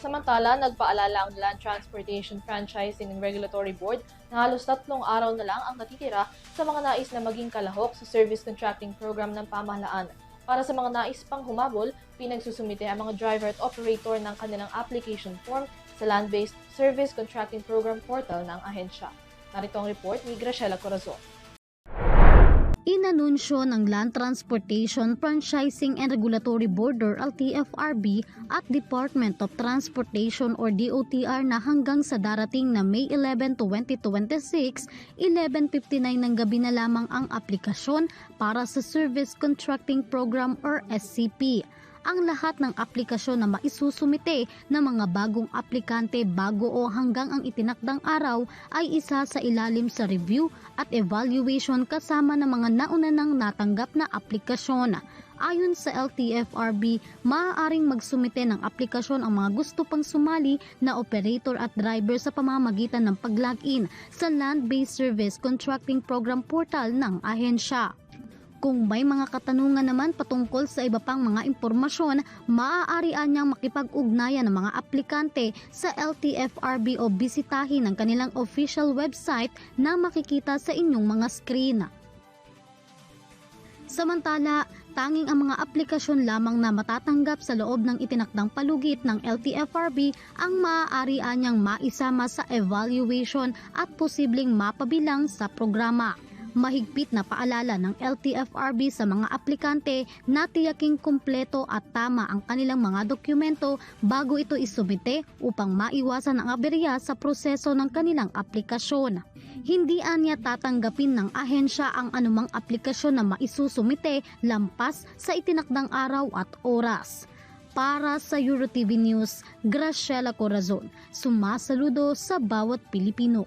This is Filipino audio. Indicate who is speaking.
Speaker 1: Samantala, nagpaalala ang Land Transportation Franchising and Regulatory Board na halos 3 araw na lang ang natitira sa mga nais na maging kalahok sa service contracting program ng pamahalaan. Para sa mga nais pang humabol, pinagsusumite ang mga driver at operator ng kanilang application form sa Land-Based Service Contracting Program portal ng ahensya. Narito ang report ni Graciela Corazon.
Speaker 2: Inanunsyo ng Land Transportation Franchising and Regulatory Board or LTFRB at Department of Transportation or DOTR na hanggang sa darating na May 11, 2026, 11:59 ng gabi na lamang ang aplikasyon para sa Service Contracting Program or SCP. Ang lahat ng aplikasyon na maisusumite ng mga bagong aplikante bago o hanggang ang itinakdang araw ay isa sa ilalim sa review at evaluation kasama ng mga nauna nang natanggap na aplikasyon. Ayon sa LTFRB, maaaring magsumite ng aplikasyon ang mga gusto pang sumali na operator at driver sa pamamagitan ng pag-login sa Land-Based Service Contracting Program portal ng ahensya. Kung may mga katanungan naman patungkol sa iba pang mga impormasyon, maaari niyang makipag-ugnayan ng mga aplikante sa LTFRB o bisitahin ang kanilang official website na makikita sa inyong mga screen. Samantala, tanging ang mga aplikasyon lamang na matatanggap sa loob ng itinakdang palugit ng LTFRB ang maaari niyang maisama sa evaluation at posibleng mapabilang sa programa. Mahigpit na paalala ng LTFRB sa mga aplikante na tiyaking kumpleto at tama ang kanilang mga dokumento bago ito isumite upang maiwasan ang aberya sa proseso ng kanilang aplikasyon. Hindi anya tatanggapin ng ahensya ang anumang aplikasyon na maisusumite lampas sa itinakdang araw at oras. Para sa EuroTV News, Graciela Corazon, sumasaludo sa bawat Pilipino.